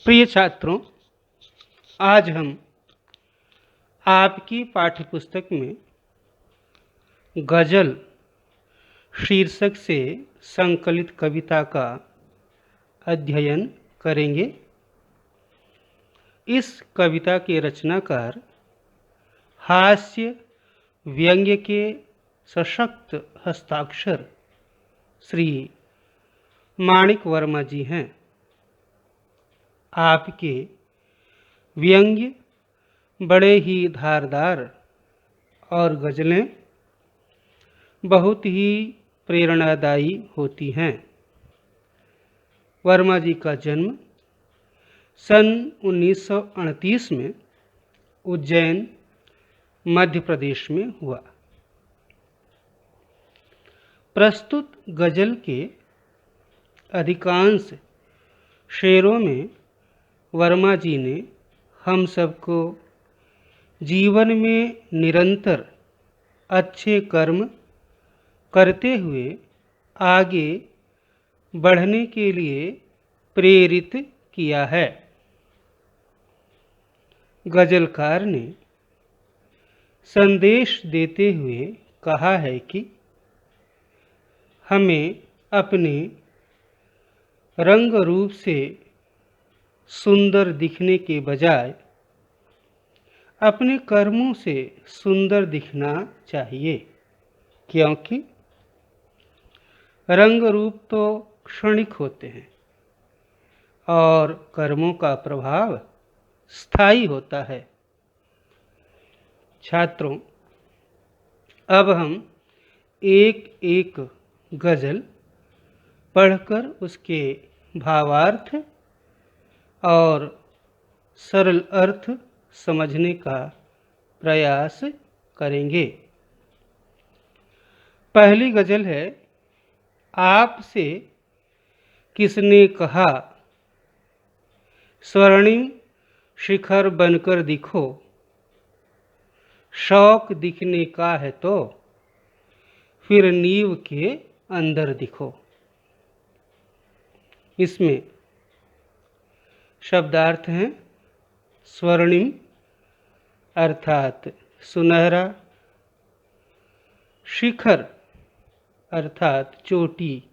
प्रिय छात्रों, आज हम आपकी पाठ्यपुस्तक में गज़ल शीर्षक से संकलित कविता का अध्ययन करेंगे। इस कविता के रचनाकार हास्य व्यंग्य के सशक्त हस्ताक्षर श्री माणिक वर्मा जी हैं। आपके व्यंग्य बड़े ही धारदार और गज़लें बहुत ही प्रेरणादायी होती हैं। वर्मा जी का जन्म सन 1938 में उज्जैन, मध्य प्रदेश में हुआ। प्रस्तुत गज़ल के अधिकांश शेरों में वर्मा जी ने हम सबको जीवन में निरंतर अच्छे कर्म करते हुए आगे बढ़ने के लिए प्रेरित किया है। गज़लकार ने संदेश देते हुए कहा है कि हमें अपने रंग रूप से सुंदर दिखने के बजाय अपने कर्मों से सुंदर दिखना चाहिए, क्योंकि रंग रूप तो क्षणिक होते हैं और कर्मों का प्रभाव स्थायी होता है। छात्रों, अब हम एक एक गज़ल पढ़कर उसके भावार्थ और सरल अर्थ समझने का प्रयास करेंगे। पहली गज़ल है, आपसे किसने कहा स्वर्णिम शिखर बनकर दिखो, शौक दिखने का है तो फिर नींव के अंदर दिखो। इसमें शब्दार्थ हैं स्वर्णिम अर्थात सुनहरा, शिखर अर्थात चोटी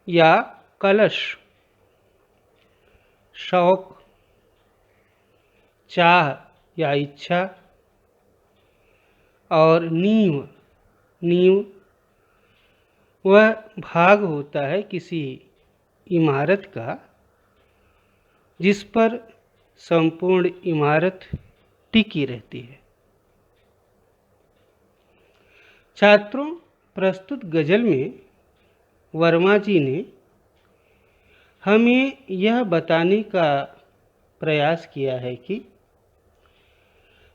या कलश, शौक चाह या इच्छा, और नींव वह भाग होता है किसी इमारत का जिस पर संपूर्ण इमारत टिकी रहती है। छात्रों, प्रस्तुत गज़ल में वर्मा जी ने हमें यह बताने का प्रयास किया है कि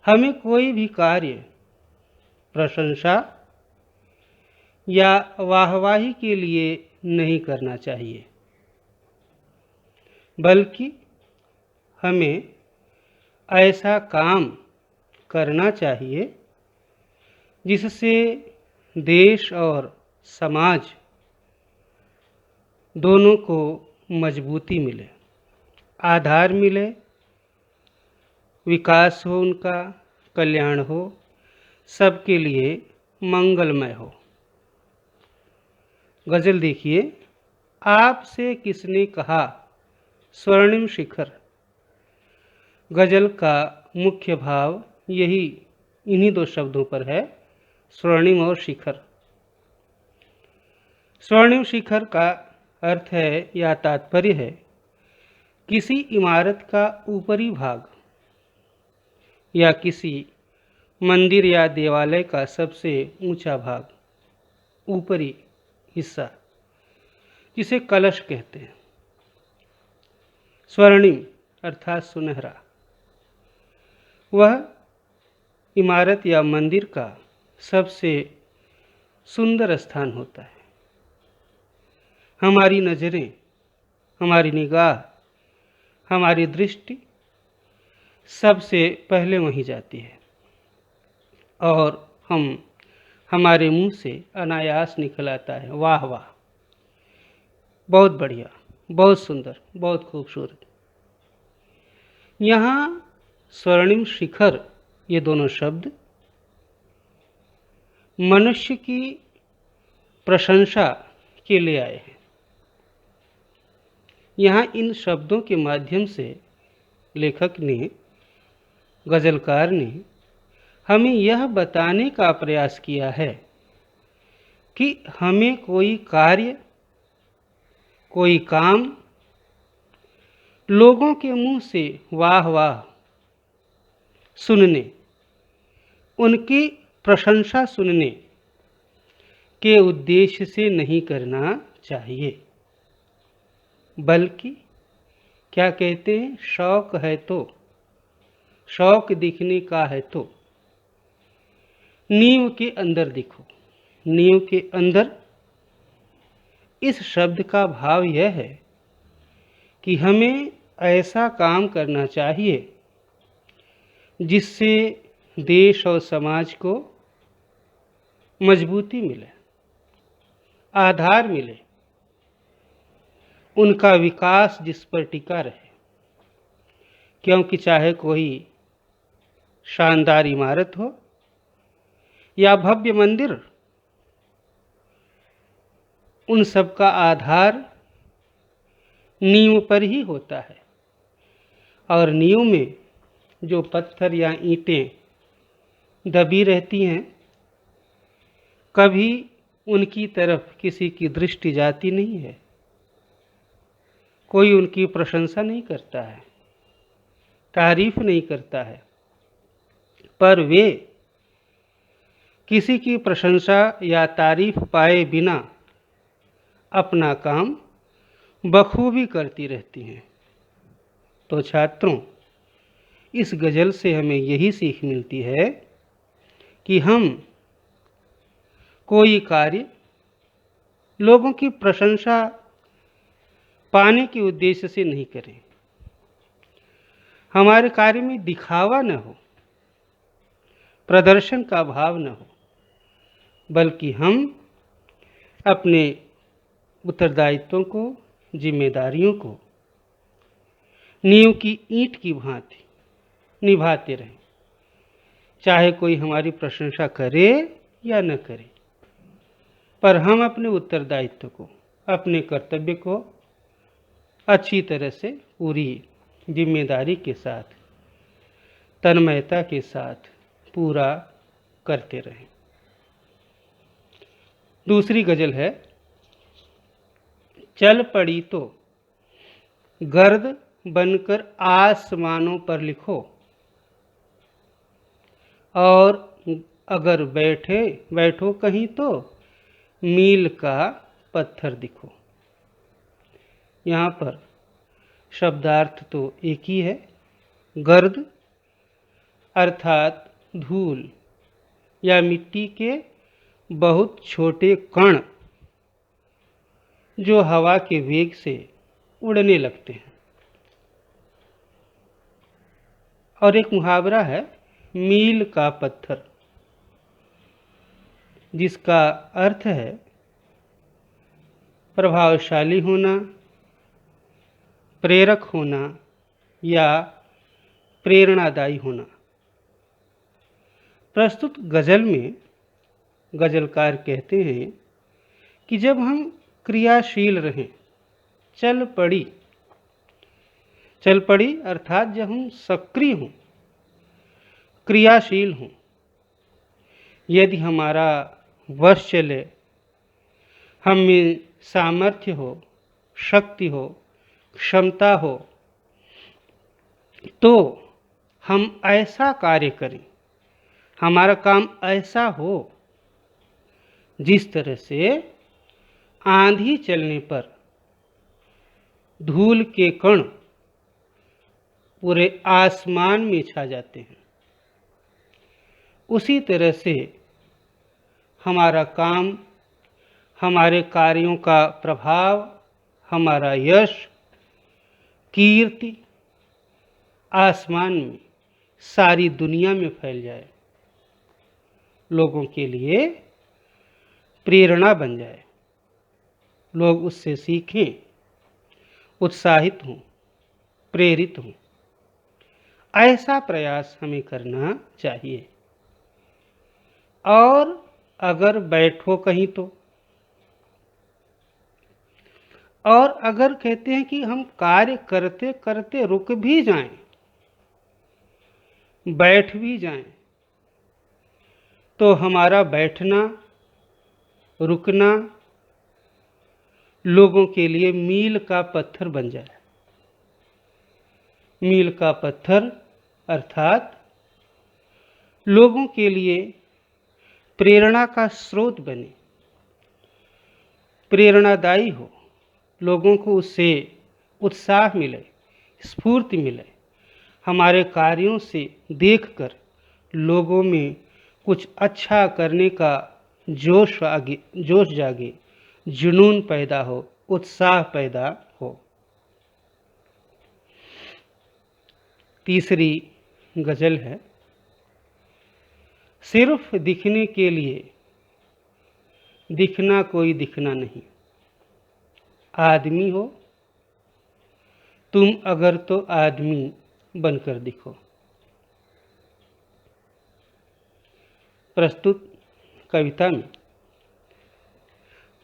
हमें कोई भी कार्य प्रशंसा या वाहवाही के लिए नहीं करना चाहिए, बल्कि हमें ऐसा काम करना चाहिए जिससे देश और समाज दोनों को मजबूती मिले, आधार मिले, विकास हो, उनका कल्याण हो, सबके लिए मंगलमय हो। गज़ल देखिए, आपसे किसने कहा स्वर्णिम शिखर। गज़ल का मुख्य भाव इन्हीं दो शब्दों पर है, स्वर्णिम और शिखर। स्वर्णिम शिखर का अर्थ है या तात्पर्य है किसी इमारत का ऊपरी भाग या किसी मंदिर या देवालय का सबसे ऊंचा भाग, ऊपरी हिस्सा, जिसे कलश कहते हैं। स्वर्णिम अर्थात सुनहरा, वह इमारत या मंदिर का सबसे सुंदर स्थान होता है। हमारी नज़रें, हमारी निगाह, हमारी दृष्टि सबसे पहले वहीं जाती है और हमारे मुंह से अनायास निकल आता है वाह वाह, बहुत बढ़िया, बहुत सुंदर, बहुत खूबसूरत। यहाँ स्वर्णिम शिखर ये दोनों शब्द मनुष्य की प्रशंसा के लिए आए हैं। यहाँ इन शब्दों के माध्यम से लेखक ने, गज़लकार ने हमें यह बताने का प्रयास किया है कि हमें कोई कार्य, कोई काम लोगों के मुंह से वाह वाह सुनने, उनकी प्रशंसा सुनने के उद्देश्य से नहीं करना चाहिए, बल्कि क्या कहते हैं, शौक है तो, शौक दिखने का है तो नींव के अंदर दिखो। नींव के अंदर इस शब्द का भाव यह है कि हमें ऐसा काम करना चाहिए जिससे देश और समाज को मजबूती मिले, आधार मिले, उनका विकास जिस पर टिका रहे। क्योंकि चाहे कोई शानदार इमारत हो या भव्य मंदिर, उन सब का आधार नींव पर ही होता है। और नींव में जो पत्थर या ईंटें दबी रहती हैं, कभी उनकी तरफ किसी की दृष्टि जाती नहीं है, कोई उनकी प्रशंसा नहीं करता है, तारीफ नहीं करता है, पर वे किसी की प्रशंसा या तारीफ पाए बिना अपना काम बखूबी करती रहती हैं। तो छात्रों, इस गज़ल से हमें यही सीख मिलती है कि हम कोई कार्य लोगों की प्रशंसा पाने के उद्देश्य से नहीं करें। हमारे कार्य में दिखावा न हो, प्रदर्शन का भाव न हो, बल्कि हम अपने उत्तरदायित्वों को, जिम्मेदारियों को नींव की ईंट की भांति निभाते रहें। चाहे कोई हमारी प्रशंसा करे या न करे, पर हम अपने उत्तरदायित्व को, अपने कर्तव्य को अच्छी तरह से, पूरी जिम्मेदारी के साथ, तन्मयता के साथ पूरा करते रहें। दूसरी गज़ल है, चल पड़ी तो गर्द बनकर आसमानों पर लिखो, और अगर बैठो कहीं तो मील का पत्थर दिखो। यहाँ पर शब्दार्थ तो एक ही है। गर्द अर्थात धूल या मिट्टी के बहुत छोटे कण जो हवा के वेग से उड़ने लगते हैं। और एक मुहावरा है, मील का पत्थर, जिसका अर्थ है प्रभावशाली होना, प्रेरक होना या प्रेरणादायी होना। प्रस्तुत गज़ल में गज़लकार कहते हैं कि जब हम क्रियाशील रहें, चल पड़ी अर्थात जब हम सक्रिय हों, क्रियाशील हों, यदि हमारा वश चले, हम में सामर्थ्य हो, शक्ति हो, क्षमता हो, तो हम ऐसा कार्य करें, हमारा काम ऐसा हो जिस तरह से आंधी चलने पर धूल के कण पूरे आसमान में छा जाते हैं, उसी तरह से हमारा काम, हमारे कार्यों का प्रभाव, हमारा यश, कीर्ति आसमान में, सारी दुनिया में फैल जाए, लोगों के लिए प्रेरणा बन जाए, लोग उससे सीखें, उत्साहित हों, प्रेरित हों। ऐसा प्रयास हमें करना चाहिए। और अगर बैठो कहीं तो, और अगर कहते हैं कि हम कार्य करते करते रुक भी जाएं, बैठ भी जाएं, तो हमारा बैठना, रुकना लोगों के लिए मील का पत्थर बन जाए। मील का पत्थर अर्थात लोगों के लिए प्रेरणा का स्रोत बने, प्रेरणादायी हो, लोगों को उससे उत्साह मिले, स्फूर्ति मिले, हमारे कार्यों से देखकर लोगों में कुछ अच्छा करने का जोश जागे, जुनून पैदा हो, उत्साह पैदा हो। तीसरी गजल है, सिर्फ दिखने के लिए दिखना कोई दिखना नहीं। आदमी हो तुम अगर तो आदमी बनकर दिखो। प्रस्तुत कविता में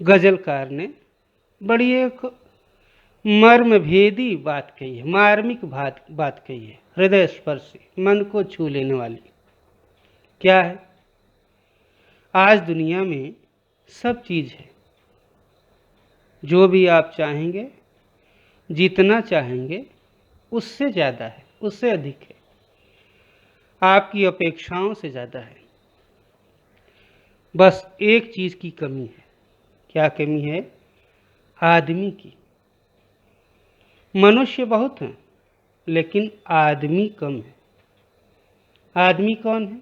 गजलकार ने बड़ी एक मर्मभेदी बात कही है, मार्मिक बात कही है, हृदय स्पर्शी, मन को छू लेने वाली। क्या है? आज दुनिया में सब चीज़ है, जो भी आप चाहेंगे, जितना चाहेंगे उससे ज़्यादा है, उससे अधिक है, आपकी अपेक्षाओं से ज़्यादा है। बस एक चीज़ की कमी है। क्या कमी है? आदमी की। मनुष्य बहुत हैं लेकिन आदमी कम है। आदमी कौन है?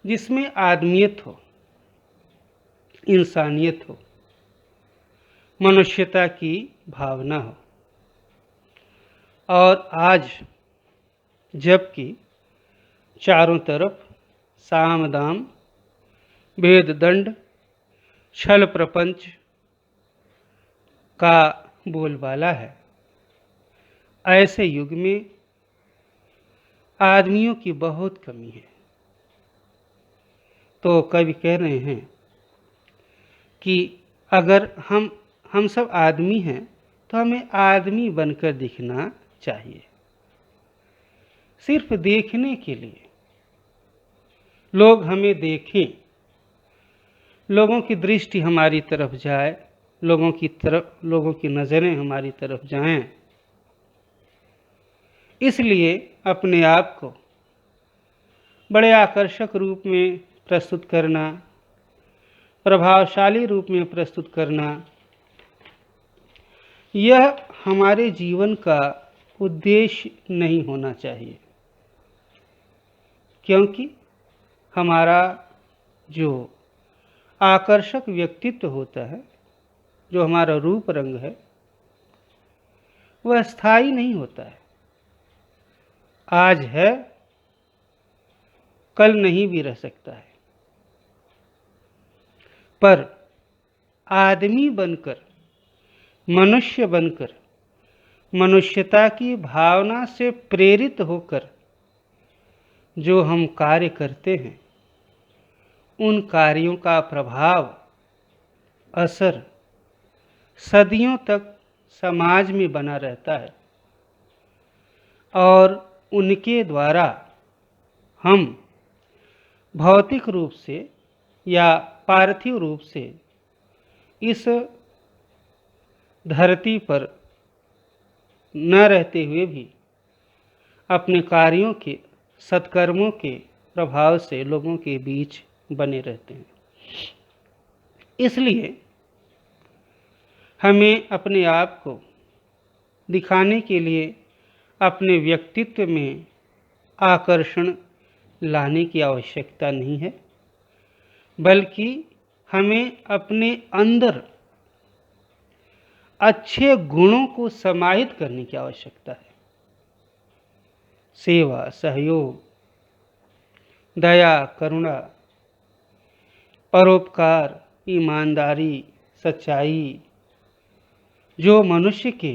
जिसमें आदमियत हो, इंसानियत हो, मनुष्यता की भावना हो। और आज जबकि चारों तरफ साम दाम, भेद दंड, छल प्रपंच का बोलबाला है, ऐसे युग में आदमियों की बहुत कमी है। तो कवि कह रहे हैं कि अगर हम सब आदमी हैं तो हमें आदमी बनकर दिखना चाहिए। सिर्फ देखने के लिए, लोग हमें देखें, लोगों की दृष्टि हमारी तरफ जाए, लोगों की नज़रें हमारी तरफ जाएं, इसलिए अपने आप को बड़े आकर्षक रूप में प्रस्तुत करना, प्रभावशाली रूप में प्रस्तुत करना, यह हमारे जीवन का उद्देश्य नहीं होना चाहिए। क्योंकि हमारा जो आकर्षक व्यक्तित्व होता है, जो हमारा रूप रंग है, वह स्थायी नहीं होता है। आज है, कल नहीं भी रह सकता है। पर आदमी बनकर, मनुष्य बनकर, मनुष्यता की भावना से प्रेरित होकर जो हम कार्य करते हैं, उन कार्यों का प्रभाव, असर सदियों तक समाज में बना रहता है और उनके द्वारा हम भौतिक रूप से या पार्थिव रूप से इस धरती पर न रहते हुए भी अपने कार्यों के, सत्कर्मों के प्रभाव से लोगों के बीच बने रहते हैं। इसलिए हमें अपने आप को दिखाने के लिए अपने व्यक्तित्व में आकर्षण लाने की आवश्यकता नहीं है, बल्कि हमें अपने अंदर अच्छे गुणों को समाहित करने की आवश्यकता है। सेवा, सहयोग, दया, करुणा, परोपकार, ईमानदारी, सच्चाई, जो मनुष्य के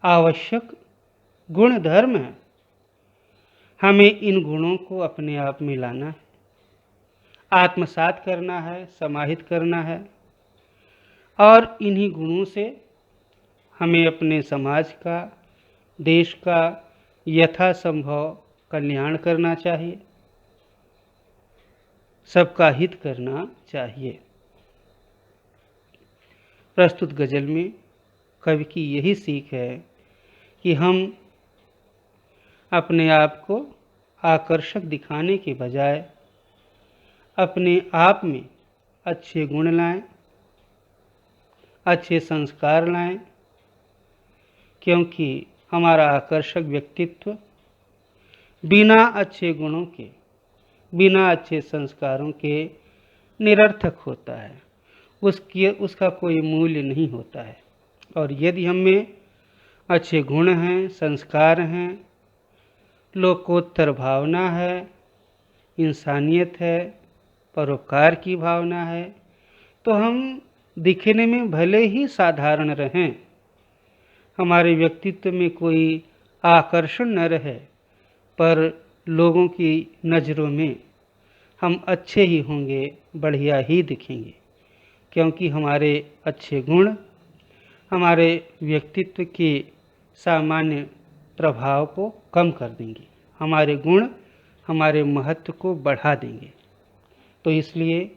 आवश्यक गुण धर्म है। हमें इन गुणों को अपने आप में लाना है, आत्मसात करना है, समाहित करना है और इन्हीं गुणों से हमें अपने समाज का, देश का यथासंभव कल्याण करना चाहिए, सबका हित करना चाहिए। प्रस्तुत गज़ल में कवि की यही सीख है कि हम अपने आप को आकर्षक दिखाने के बजाय अपने आप में अच्छे गुण लाएं, अच्छे संस्कार लाएं, क्योंकि हमारा आकर्षक व्यक्तित्व बिना अच्छे गुणों के, बिना अच्छे संस्कारों के निरर्थक होता है। उसका कोई मूल्य नहीं होता है। और यदि हम में अच्छे गुण हैं, संस्कार हैं, लोकोत्तर भावना है, इंसानियत है, परोपकार की भावना है, तो हम दिखने में भले ही साधारण रहें, हमारे व्यक्तित्व में कोई आकर्षण न रहे, पर लोगों की नज़रों में हम अच्छे ही होंगे, बढ़िया ही दिखेंगे, क्योंकि हमारे अच्छे गुण हमारे व्यक्तित्व के सामान्य प्रभाव को कम कर देंगे, हमारे गुण हमारे महत्व को बढ़ा देंगे। तो इसलिए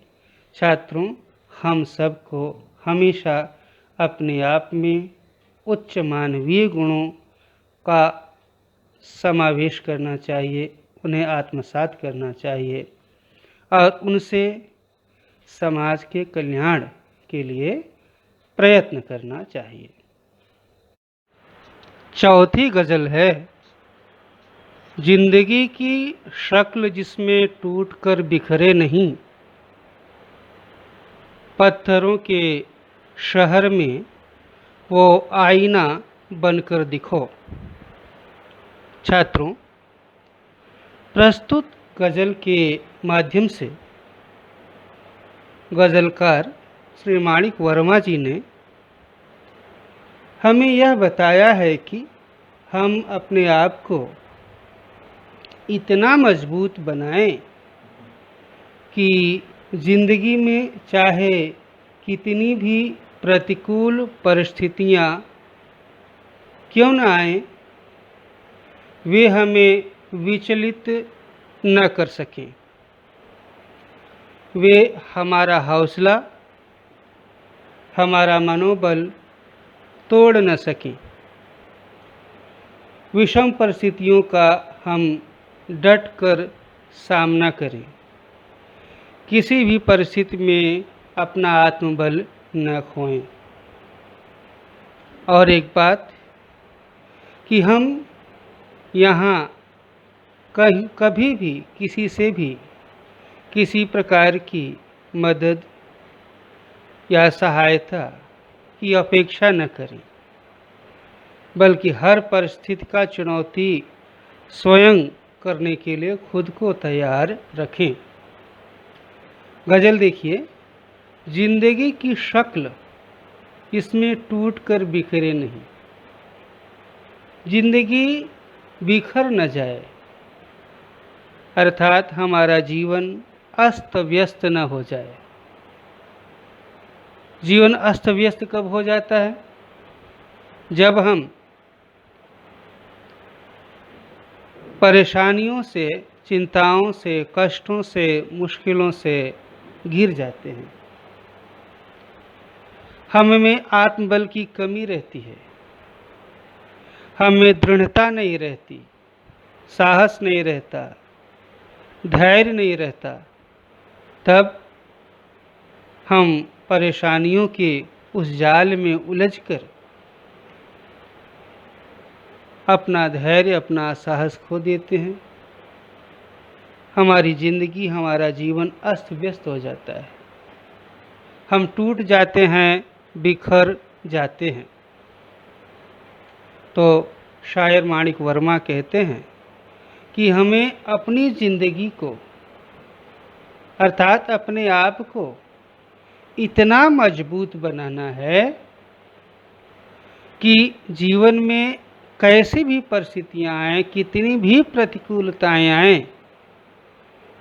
छात्रों, हम सबको हमेशा अपने आप में उच्च मानवीय गुणों का समावेश करना चाहिए, उन्हें आत्मसात करना चाहिए और उनसे समाज के कल्याण के लिए प्रयत्न करना चाहिए। चौथी गज़ल है, जिंदगी की शक्ल जिसमें टूट कर बिखरे नहीं, पत्थरों के शहर में वो आईना बनकर दिखो। छात्रों, प्रस्तुत गज़ल के माध्यम से गज़लकार श्री माणिक वर्मा जी ने हमें यह बताया है कि हम अपने आप को इतना मजबूत बनाएं कि ज़िंदगी में चाहे कितनी भी प्रतिकूल परिस्थितियां क्यों न आएं, वे हमें विचलित न कर सकें, वे हमारा हौसला, हमारा मनोबल तोड़ न सकें। विषम परिस्थितियों का हम डट कर सामना करें, किसी भी परिस्थिति में अपना आत्मबल न खोएं। और एक बात कि हम यहाँ कभी भी किसी से भी किसी प्रकार की मदद या सहायता की अपेक्षा न करें, बल्कि हर परिस्थिति का चुनौती स्वयं करने के लिए खुद को तैयार रखें। गज़ल देखिए, जिंदगी की शक्ल इसमें टूट कर बिखरे नहीं, जिंदगी बिखर न जाए, अर्थात हमारा जीवन अस्त व्यस्त न हो जाए। जीवन अस्त व्यस्त कब हो जाता है? जब हम परेशानियों से, चिंताओं से, कष्टों से, मुश्किलों से घिर जाते हैं। हम में आत्मबल की कमी रहती है, हम में दृढ़ता नहीं रहती, साहस नहीं रहता, धैर्य नहीं रहता। तब हम परेशानियों के उस जाल में उलझकर अपना धैर्य, अपना साहस खो देते हैं। हमारी ज़िंदगी, हमारा जीवन अस्त व्यस्त हो जाता है, हम टूट जाते हैं, बिखर जाते हैं। तो शायर माणिक वर्मा कहते हैं कि हमें अपनी ज़िंदगी को, अर्थात अपने आप को इतना मजबूत बनाना है कि जीवन में कैसी भी परिस्थितियां आएँ, कितनी भी प्रतिकूलताएं आएँ,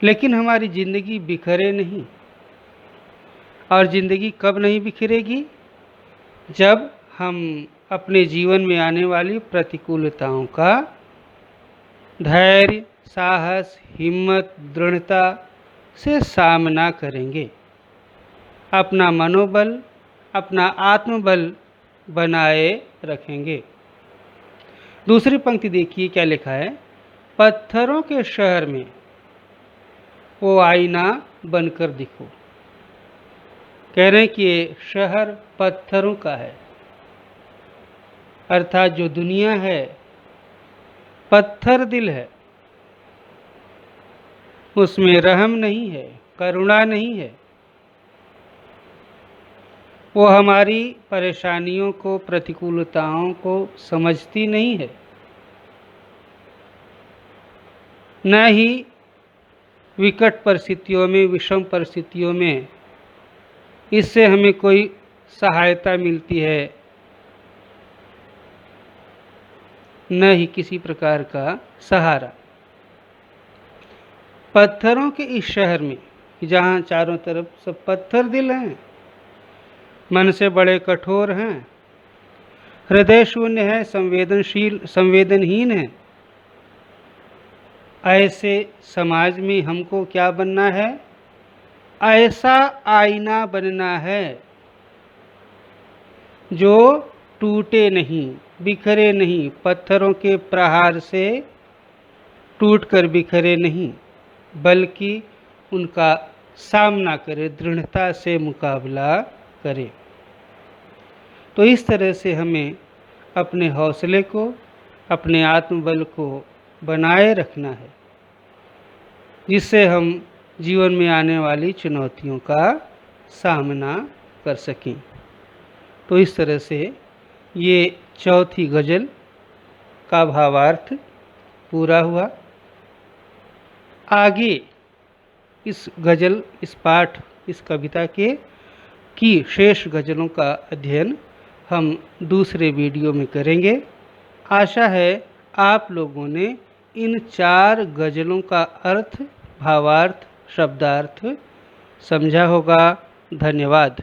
लेकिन हमारी ज़िंदगी बिखरे नहीं। और ज़िंदगी कब नहीं बिखरेगी? जब हम अपने जीवन में आने वाली प्रतिकूलताओं का धैर्य, साहस, हिम्मत, दृढ़ता से सामना करेंगे। अपना मनोबल, अपना आत्मबल बनाए रखेंगे। दूसरी पंक्ति देखिए क्या लिखा है। पत्थरों के शहर में वो आईना बनकर दिखो। कह रहे हैं कि ये शहर पत्थरों का है, अर्थात जो दुनिया है पत्थर दिल है, उसमें रहम नहीं है, करुणा नहीं है। वो हमारी परेशानियों को, प्रतिकूलताओं को समझती नहीं है, न ही विकट परिस्थितियों में, विषम परिस्थितियों में इससे हमें कोई सहायता मिलती है, न ही किसी प्रकार का सहारा। पत्थरों के इस शहर में, जहाँ चारों तरफ सब पत्थर दिल हैं, मन से बड़े कठोर हैं, हृदय शून्य है, संवेदनहीन है, ऐसे समाज में हमको क्या बनना है? ऐसा आईना बनना है जो टूटे नहीं, बिखरे नहीं, पत्थरों के प्रहार से टूटकर बिखरे नहीं, बल्कि उनका सामना करे, दृढ़ता से मुकाबला करे। तो इस तरह से हमें अपने हौसले को, अपने आत्मबल को बनाए रखना है, जिससे हम जीवन में आने वाली चुनौतियों का सामना कर सकें। तो इस तरह से ये चौथी गज़ल का भावार्थ पूरा हुआ। आगे इस गज़ल, इस पाठ, इस कविता की शेष गज़लों का अध्ययन हम दूसरे वीडियो में करेंगे। आशा है आप लोगों ने इन 4 गज़लों का अर्थ, भावार्थ, शब्दार्थ समझा होगा। धन्यवाद।